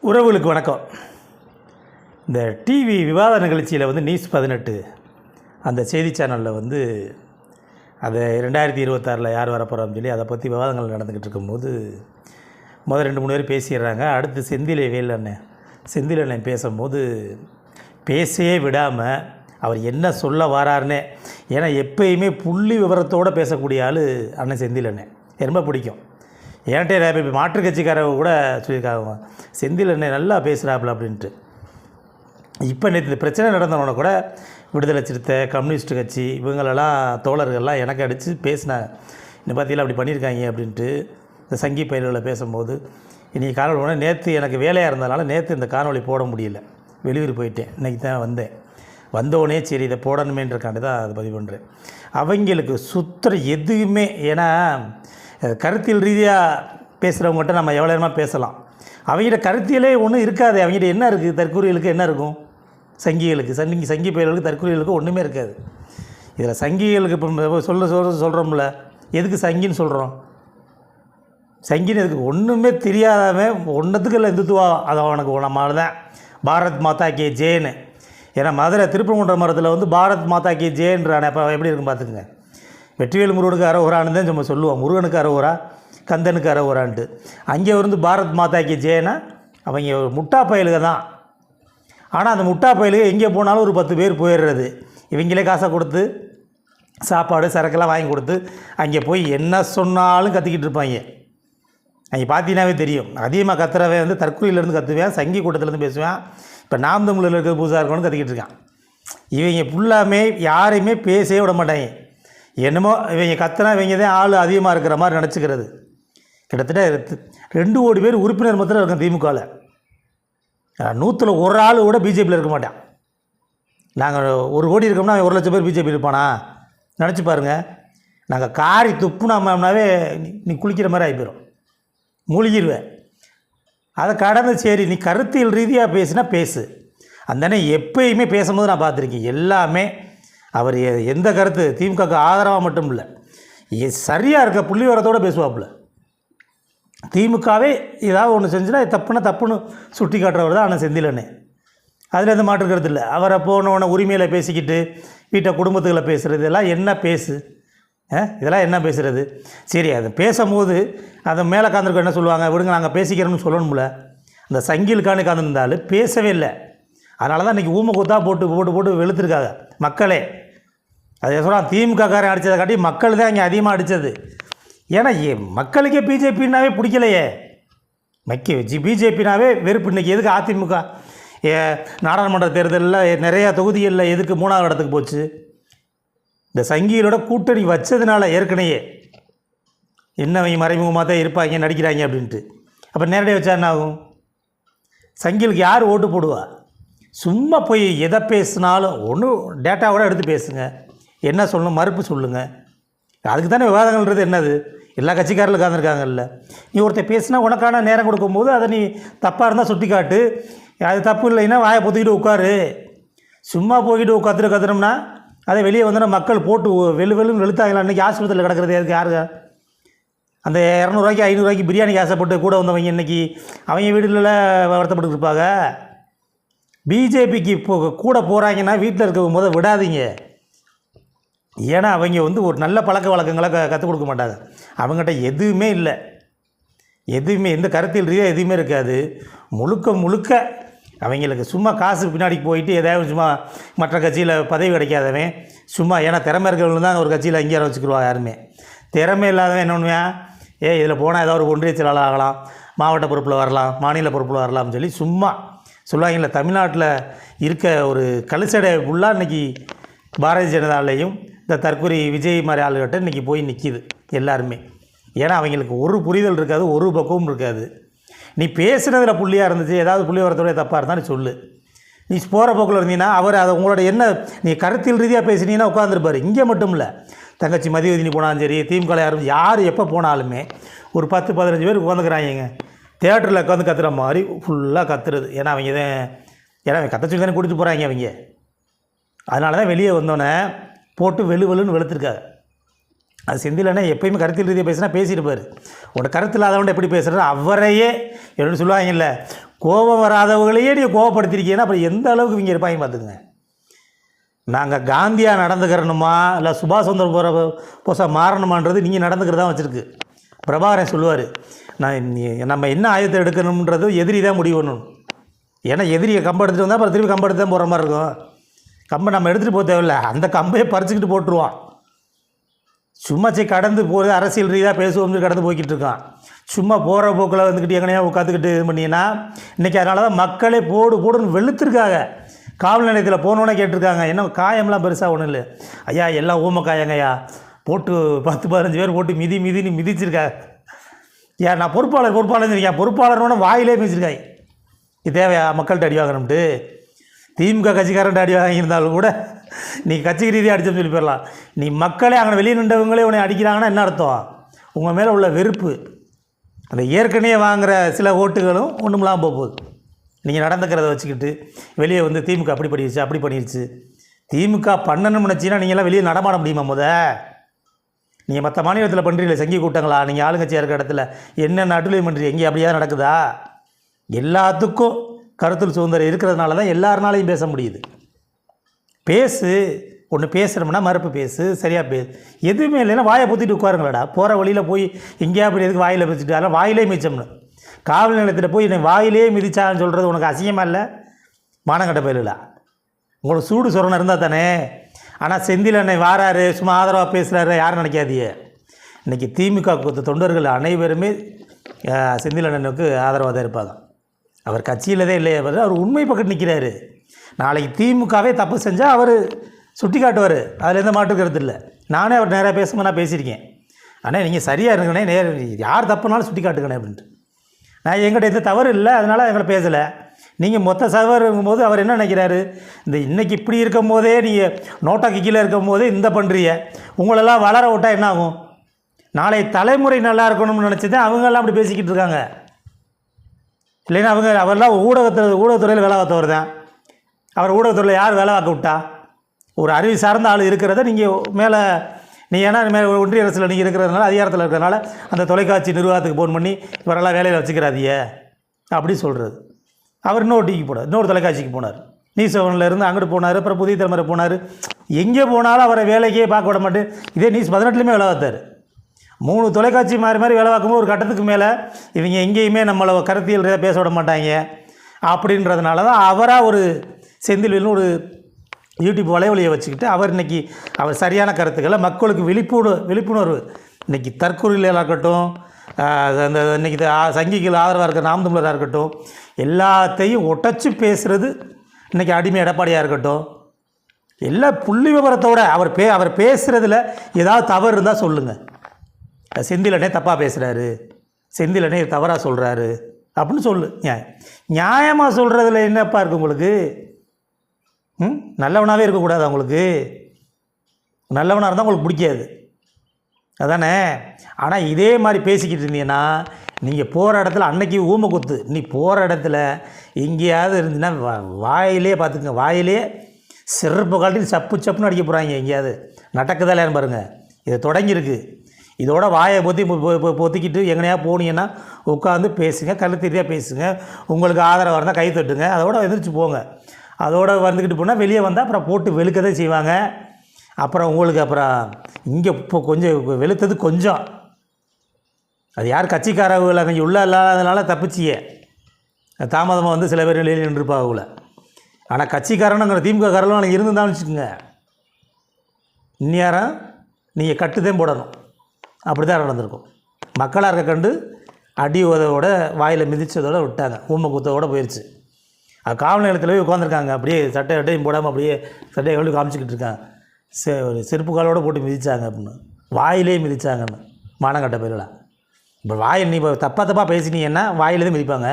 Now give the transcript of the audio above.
உறவுகளுக்கு வணக்கம். இந்த டிவி விவாத நிகழ்ச்சியில் நியூஸ் 18 அந்த செய்தி சேனலில் அதை 2026 யார் வரப்போகிறான்னு சொல்லி அதை பற்றி விவாதங்கள் நடந்துக்கிட்டு இருக்கும்போது முதல் 2-3 பேர் பேசிடுறாங்க. அடுத்து செந்தில் அண்ணன் பேசும்போது பேசவே விடாமல் அவர் என்ன சொல்ல வராருன்னே, ஏன்னா எப்பயுமே புள்ளி விவரத்தோடு பேசக்கூடிய ஆள் அண்ணன் செந்தில் அண்ணன். ரொம்ப பிடிக்கும். ஏன்ட்டே இப்போ மாற்றுக் கட்சிக்காரங்க கூட சொல்லியிருக்காங்க, செந்தில் அண்ணன் நல்லா பேசுகிறாப்புல அப்படின்ட்டு. இப்போ நேற்று இந்த பிரச்சனை நடந்தவன கூட விடுதலை சிறுத்தை, கம்யூனிஸ்ட் கட்சி இவங்களெல்லாம் தோழர்கள்லாம் எனக்கு அடித்து பேசினாங்க. இன்னும் பார்த்தீங்களா அப்படி பண்ணியிருக்காங்க அப்படின்ட்டு. இந்த சங்கி பயிர்களை பேசும்போது இன்றைக்கி காணொலி போனால், நேற்று எனக்கு வேலையாக இருந்ததுனால நேற்று இந்த காணொலி போட முடியல, வெளியூர் போயிட்டேன். இன்றைக்கி தான் வந்தோடனே சரி இதை போடணுமேன்றக்காண்டி தான் அதை பதிவு பண்ணுறேன். அவங்களுக்கு சுத்தர எதுவுமே, ஏன்னா கருத்தியல் ரீதியாக பேசுகிறவங்ககிட்ட நம்ம எவ்வளோ நேரமாக பேசலாம். அவங்ககிட்ட கருத்தியலே ஒன்றும் இருக்காது. அவங்ககிட்ட என்ன இருக்குது? தற்கூறிகளுக்கு என்ன இருக்கும்? சங்கிகளுக்கு சங்கி பயிர்களுக்கு தற்கூறிகளுக்கு ஒன்றுமே இருக்காது. இதில் சங்கிகளுக்கு இப்போ சொல்கிறோம்ல, எதுக்கு சங்கின்னு சொல்கிறோம்? சங்கின்னு எதுக்கு? ஒன்றுமே தெரியாதவன் ஒன்றத்துக்கு இல்லை இந்துத்துவா, அதை அவனுக்கு நம்மளால தான் பாரத் மாதா கே ஜேன்னு. ஏன்னா மதுரை திருப்பரங்குன்ற மரத்தில் பாரத் மாதா கே ஜேன்றானே. அப்போ எப்படி இருக்கும் பார்த்துக்குங்க. வெற்றிவேல் முருகனுக்கு அரோகரான்னு தான் நம்ம சொல்லுவோம். முருகனுக்கு அரோகரா, கந்தனுக்கு அரோகரான்ட்டு. அங்கே பாரத் மாதாக்கு ஜேனா அவங்க முட்டா பயலுக தான். ஆனால் அந்த முட்டா பயலுக எங்கே போனாலும் ஒரு 10 பேர் போயிடுறது. இவங்களே காசை கொடுத்து சாப்பாடு சரக்கெல்லாம் வாங்கி கொடுத்து அங்கே போய் என்ன சொன்னாலும் கத்திக்கிட்டு இருப்பாங்க. அங்கே பார்த்தீங்கன்னாவே தெரியும். அதிகமாக கத்துறவன் தற்கொலையிலேருந்து கற்றுவேன், சங்கி கூட்டத்துலேருந்து பேசுவேன். இப்போ நாம் தமிழில் இருக்கிற புதுசாக இருக்கணும்னு கத்திக்கிட்டு இருக்கான். இவங்க ஃபுல்லாமே யாரையுமே பேசவே விட மாட்டாங்க. என்னமோ இவங்க கத்துனா இவங்க தான் ஆள் அதிகமாக இருக்கிற மாதிரி நினச்சிக்கிறது. கிட்டத்தட்ட 2 கோடி பேர் உறுப்பினர் மத்தியில் இருக்கும் திமுகவில். 100ல் 1 ஆள் கூட பிஜேபியில் இருக்க மாட்டான். நாங்கள் 1 கோடி இருக்கோம்னா 1 லட்சம் பேர் பிஜேபி இருப்பானா? நினச்சி பாருங்கள். நாங்கள் காரி துப்புனாம்னாவே நீ குளிக்கிற மாதிரி ஆகிப்போயிடும், மூழ்கிடுவேன். அதை கடந்து சரி நீ கருத்தியல் ரீதியாக பேசுனா பேசு. அந்தனே எப்பயுமே பேசும்போது நான் பார்த்துருக்கேன். எல்லாமே அவர் எந்த கருத்து திமுகவுக்கு ஆதரவாக மட்டும் இல்லை, சரியாக இருக்க புள்ளி வரத்தோடு பேசுவாப்புல. திமுகவே ஏதாவது ஒன்று செஞ்சுன்னா தப்புன்னு சுட்டி காட்டுறவர் தான் ஆனால் செந்தில் அண்ணன். அதில் எந்த மாற்று கருத்து இல்லை. அவரை போனவன உரிமையில் பேசிக்கிட்டு வீட்டை குடும்பத்துக்களை பேசுகிறது, இதெல்லாம் என்ன பேசு? இதெல்லாம் என்ன பேசுகிறது? சரி, அது பேசும்போது அதை மேலே காந்திருக்க என்ன சொல்லுவாங்க, விடுங்க நாங்கள் பேசிக்கிறோம்னு சொல்லணும்ல. அந்த சங்கிலுக்கானு காந்திருந்தாலும் பேசவே இல்லை. அதனால தான் இன்றைக்கி ஊமை கொத்தா போட்டு வெளுத்துருக்காங்க மக்களே. அதை சொல்கிறான், திமுககாரன் அடித்ததை காட்டி மக்கள் தான் இங்கே அதிகமாக அடித்தது. ஏன்னா மக்களுக்கே பிஜேபின்னாவே பிடிக்கலையே. பிஜேபினாவே வெறுப்பு. இன்றைக்கி எதுக்கு அதிமுக நாடாளுமன்ற தேர்தலில் நிறையா தொகுதிகளில் எதுக்கு 3வது இடத்துக்கு போச்சு? இந்த சங்கிகளோட கூட்டணி வச்சதுனால. ஏற்கனவே என்னவங்க மறைமுகமாக தான் இருப்பாங்க, நடிக்கிறாங்க அப்படின்ட்டு. அப்போ நேரடியாக வச்சா என்ன ஆகும்? சங்கிலுக்கு யார் ஓட்டு போடுவா? சும்மா போய் எதை பேசினாலும் ஒன்றும் டேட்டாவோட எடுத்து பேசுங்க. என்ன சொல்லணும் மறுப்பு சொல்லுங்கள். அதுக்கு தானே விவாதங்கள்ன்றது. என்னது? எல்லா கட்சிக்காரர்களும் உட்காந்துருக்காங்கல்ல. நீ ஒருத்தர் பேசினா உனக்கான நேரம் கொடுக்கும்போது அதை நீ தப்பாக இருந்தால் சுட்டி காட்டு. அது தப்பு இல்லைன்னா வாயை பொத்திக்கிட்டு உட்காரு. சும்மா போய்கிட்டு கத்துறோம்னா அதை வெளியே வந்தோன்னா மக்கள் போட்டு வெளுன்னு வெளுத்தாங்களா? இன்றைக்கி ஆஸ்பத்திரியில் கிடக்கிறது எதுக்கு? யாருங்க அந்த 200 ரூபாய்க்கு 500 ரூபாய்க்கு பிரியாணிக்கு ஆசைப்பட்டு கூட வந்தவங்க இன்றைக்கி அவங்க வீடுகளில் வருத்தப்பட்டு இருப்பாங்க. பிஜேபிக்கு இப்போ கூட போகிறாங்கன்னா வீட்டில் இருக்க போது விடாதீங்க. ஏன்னா அவங்க ஒரு நல்ல பழக்க வழக்கங்களை கற்றுக் கொடுக்க மாட்டாங்க. அவங்ககிட்ட எதுவுமே இல்லை. எதுவுமே எந்த கருத்தியல் ரீதியாக எதுவுமே இருக்காது. முழுக்க அவங்களுக்கு சும்மா காசு பின்னாடி போயிட்டு ஏதாவது சும்மா மற்ற கட்சியில் பதவி கிடைக்காதவன் சும்மா, ஏன்னா திறமை இருக்கிறவங்க தான் ஒரு கட்சியில் அங்கீகாரம் வச்சுக்கிடுவா. யாருமே திறமை இல்லாதவன் என்ன பண்ணுவேன், இதில் போனால் ஏதாவது ஒரு ஒன்றிய செயலாளர் ஆகலாம், மாவட்ட பொறுப்பில் வரலாம், மாநில பொறுப்பில் வரலாம்னு சொல்லி சும்மா சொல்லுவாங்கல்ல. தமிழ்நாட்டில் இருக்க ஒரு கழுசடை ஃபுல்லாக இன்றைக்கி பாரதிய ஜனதாலையும் இந்த தற்கொலை விஜய் மாதிரி ஆளுகிட்ட இன்றைக்கி போய் நிற்கிது எல்லாருமே. ஏன்னா அவங்களுக்கு ஒரு புரிதல் இருக்காது, ஒரு பக்குவம் இருக்காது. நீ பேசுனதில் புள்ளியாக இருந்துச்சு, ஏதாவது புள்ளி வரத்தோடைய தப்பாக இருந்தாலும் சொல்லு. நீ போகிற போக்கில் இருந்தீங்கன்னா அவர் அதை உங்களோட என்ன நீ கருத்தியல் ரீதியாக பேசினீங்கன்னா உட்காந்துருப்பார். இங்கே மட்டும் இல்லை, தங்கச்சி மதிவதினி போனாலும் சரி, திமுக யார் எப்போ போனாலுமே ஒரு 10-15 பேர் உட்காந்துக்கிறாங்க. தேட்டரில் உட்காந்து கத்துற மாதிரி ஃபுல்லாக கத்துறது. ஏன்னா அவங்க கத்த சொல்லி தானே கூட்டிகிட்டு போகிறாங்க அவங்க. அதனால தான் வெளியே வந்தோன்னே போட்டு வெளுன்னு வெளுத்துருக்காங்க. அது செந்திலண்ணே எப்பயுமே கருத்தில் ரீதியாக பேசினா பேசியிருப்பார். உங்களோட கருத்து இல்லாதவன்ட்டு எப்படி பேசுகிறது அவரையே எப்படி சொல்லுவாங்கல்ல, கோபம் வராதவங்களையே நீங்கள் கோபப்படுத்திருக்கீங்கன்னா அப்புறம் எந்த அளவுக்கு இவங்க இருப்பாங்க பார்த்துக்குங்க. நாங்கள் காந்தியாக நடந்துக்கிறணுமா இல்லை சுபாஷ் சந்திர போஸாக மாறணுமான்றது நீங்கள் நடந்துக்கிறதா வச்சுருக்கு. பிரபாகரன் சொல்லுவார், நம்ம என்ன ஆயுதத்தை எடுக்கணுன்றது எதிரி தான் முடிவு பண்ணணும். ஏன்னா எதிரியை கம்பை எடுத்துகிட்டு வந்தால் அப்புறம் திருப்பி கம்பை எடுத்து தான் போகிற மாதிரி இருக்கும். கம்பை நம்ம எடுத்துகிட்டு போக தேவையில்லை, அந்த கம்பையை பறிச்சுக்கிட்டு போட்டுருவான். சும்மா கடந்து போகிறது அரசியல் ரீதியாக பேசுவோம் கடந்து போய்கிட்டு இருக்கான். சும்மா போகிற போக்கில் வந்துக்கிட்டு எங்கனையா உட்காந்துக்கிட்டு இது பண்ணிங்கன்னா இன்றைக்கி அதனால தான் மக்களே போடுன்னு வெளுத்துருக்காங்க. காவல் நிலையத்தில் போனோன்னே கேட்டிருக்காங்க, என்ன காயம்லாம் பெருசாக ஒன்றும் இல்லை ஐயா, எல்லாம் ஊம காயங்கய்யா, போட்டு 10-15 பேர் போட்டு மிதின்னு மிதிச்சிருக்காங்க. ஏன் நான் பொறுப்பாளர் இருக்கேன், பொறுப்பாளரோட வாயிலே மிதிச்சிருக்காங்க. இது தேவையா மக்கள்கிட்ட அடி வாங்கணும்ட்டு? திமுக கட்சிக்காரன்ட்டு அடி வாங்கியிருந்தாலும் கூட நீ கட்சிக்கு ரீதியாக அடிச்சோன்னு சொல்லி போயிடலாம். நீ மக்களே அங்கே வெளியே நின்றவங்களே உன்னை அடிக்கிறாங்கன்னா என்ன அர்த்தம்? உங்கள் மேலே உள்ள வெறுப்பு, அந்த ஏற்கனவே வாங்குகிற சில ஓட்டுகளும் ஒன்றுமில்லாமல் போகுது. நீங்கள் நடந்துக்கிறத வச்சுக்கிட்டு வெளியே வந்து திமுக அப்படி பண்ணிடுச்சு. திமுக பண்ணணும்னு நினச்சின்னா நீங்கள்லாம் வெளியே நடமாட முடியுமா? நீங்கள் மற்ற மாநிலத்தில் பண்ணுறீங்களே சங்கி கூட்டங்களா, நீங்கள் ஆளுங்கட்சியாக இருக்கிற இடத்துல என்ன நாட்டிலையும் பண்ணுறீங்க, எங்கே அப்படியா நடக்குதா? எல்லாத்துக்கும் கருத்தில் சுதந்திரம் இருக்கிறதுனால தான் எல்லாருனாலையும் பேச முடியுது. ஒன்று பேசுகிறோம்னா மறுப்பு பேசு, சரியாக பேசு. எதுவுமே இல்லைன்னா வாயை பொத்திட்டு உட்காருங்களடா. போகிற வழியில் போய் எங்கேயா அப்படி எதுக்கு வாயில் மிதிச்சுட்டு, அதெல்லாம் வாயிலே மிதிச்சோம்னு காவல் நிலையத்தில் போய் என்னை வாயிலே மிதிச்சான்னு சொல்கிறது உனக்கு அசிங்கமாக இல்லை? மானங்கட்ட பயிலா உங்களுக்கு சூடு சொரணம் இருந்தால் தானே. ஆனால் செந்தில் அன்னை வாராரு, சும்மா ஆதரவாக பேசுகிறாரு, யாரும் நினைக்காதீங்க. இன்றைக்கி திமுக தொண்டர்கள் அனைவருமே செந்தில் அண்ணனுக்கு ஆதரவாக தான் இருப்பாங்க. அவர் கட்சியில் தான் இல்லையே, அவர் உண்மை பக்கத்து நிற்கிறாரு. நாளைக்கு திமுகவே தப்பு செஞ்சால் அவர் சுட்டி காட்டுவார், அதில் எந்த மாற்று கருத்து இல்லை. நானே அவர் நேராக பேசும்போது நான் பேசியிருக்கேன், ஆனால் நீங்கள் சரியாக இருங்கண்ணே, யார் தப்புனாலும் சுட்டி காட்டுக்கணே அப்படின்ட்டு. நான் எங்கிட்ட எந்த தவறு இல்லை, அதனால் எங்களை பேசலை. நீங்கள் மொத்த சவர் இருக்கும்போது அவர் என்ன நினைக்கிறாரு, இந்த இன்றைக்கி இப்படி இருக்கும் போதே நீங்கள் நோட்டாக்கு கீழே இருக்கும் போதே இந்த பண்ணுறீங்க, உங்களெல்லாம் வளர விட்டால் என்ன ஆகும்? நாளை தலைமுறை நல்லா இருக்கணும்னு நினச்சி தான் அவங்கெல்லாம் அப்படி பேசிக்கிட்டு இருக்காங்க. இல்லைன்னா அவரெல்லாம் ஊடகத்துறையில் வேலை பார்த்தவர் தான். அவர் ஊடகத்துறையில் யார் வேலை பார்க்க விட்டா? ஒரு அறிவு சார்ந்த ஆள் இருக்கிறத நீங்கள் மேலே ஏன்னா ஒன்றிய அரசில் நீங்கள் இருக்கிறதுனால, அதிகாரத்தில் இருக்கிறதுனால அந்த தொலைக்காட்சி நிர்வாகத்துக்கு ஃபோன் பண்ணி இவரெல்லாம் வேலையில் வச்சுக்கிறாதிய அப்படி சொல்கிறது. அவர் இன்னொரு தொலைக்காட்சிக்கு போனார், நியூஸ் 7 இருந்து அங்கிட்டு போனார், அப்புறம் புதிய தலைமுறை போனார். எங்கே போனாலும் அவரை வேலைக்கே பார்க்க விட மாட்டேன். இதே நியூஸ் 18லையுமே வேலை பார்த்தார். 3 தொலைக்காட்சி மாறி வேலை பார்க்கும்போது ஒரு கட்டத்துக்கு மேலே இவங்க எங்கேயுமே நம்மளை கருத்தியல் பேச விட மாட்டாங்க அப்படின்றதுனால தான் அவராக ஒரு செந்தில்வேல்னு ஒரு யூடியூப் வலைவலியை வச்சுக்கிட்டு அவர் சரியான கருத்துக்களை மக்களுக்கு விழிப்புணர்வு இன்றைக்கி தற்கொலையாக இருக்கட்டும், அந்த இன்றைக்கி சங்கிகள் ஆதரவாக இருக்கிற நாம் தமிழராக இருக்கட்டும், எல்லாத்தையும் ஒட்டச்சு பேசுகிறது இன்றைக்கி அடிமை எடப்பாடியாக இருக்கட்டும், எல்லா புள்ளி விவரத்தோடு அவர் பேசுகிறதுல ஏதாவது தவறு இருந்தால் சொல்லுங்கள். செந்திலனே தப்பாக பேசுகிறாரு, செந்திலனே தவறாக சொல்கிறாரு அப்படின்னு சொல்லு. நியாயமாக சொல்கிறதுல என்னப்பா இருக்குது உங்களுக்கு? நல்லவனாகவே இருக்கக்கூடாது உங்களுக்கு? நல்லவனாக இருந்தால் உங்களுக்கு பிடிக்காது அதானே? ஆனால் இதே மாதிரி பேசிக்கிட்டு இருந்தீங்கன்னா நீங்கள் போகிற இடத்துல அன்னைக்கு ஊமை குத்து, நீ போகிற இடத்துல எங்கேயாவது இருந்துன்னா வாயிலே பார்த்துங்க, வாயிலே சிறப்பு காலத்தில் சப்புன்னு அடிக்க போகிறாங்க. எங்கேயாவது நடக்குதா இல்லையான்னு பாருங்கள். இது தொடங்கியிருக்கு. இதோட வாயை பொத்திக்கிட்டு எங்கனையா போனீங்கன்னா உட்காந்து பேசுங்க, கருத்தீரியாக பேசுங்க. உங்களுக்கு ஆதரவாக இருந்தால் கை தட்டுங்க, அதோட எந்திரிச்சு போங்க. அதோடு வந்துக்கிட்டு போனால் வெளியே வந்தால் அப்புறம் போட்டு வெளுக்கதே செய்வாங்க. அப்புறம் உங்களுக்கு அப்புறம் இங்கே இப்போ கொஞ்சம் வெளுத்தது கொஞ்சம், அது யார் கட்சிக்காரவங்களை அங்கே உள்ள இல்லாததுனால தப்பிச்சியே தாமதமாக வந்து சில பேர் வெளியே நின்றுப்பாவுல. ஆனால் கட்சிக்காரனுங்கிற திமுககாரெல்லாம் எனக்கு இருந்துதான் வச்சுக்கோங்க, இந்நேரம் நீங்கள் கட்டுதான் போடணும். அப்படி தான் நடந்திருக்கும். மக்களாக இருக்க கண்டு அடி உதவோட வாயில் மிதித்ததோடு விட்டாங்க, ஊமை குத்தோடு போயிடுச்சு. அது காவல் நிலையத்தில் போய் உட்காந்துருக்காங்க, அப்படியே சட்டையும் போடாமல் அப்படியே சட்டையை கழுவி காமிச்சிக்கிட்டு இருக்காங்க. செருப்பு காலோடு போட்டு மிதித்தாங்க அப்படின்னு, வாயிலே மிதித்தாங்கன்னு. மானங்கட்ட பேரில் இப்போ வாயில் நீ இப்போ தப்பாக பேசினீங்கன்னா வாயிலே தான் மிதிப்பாங்க.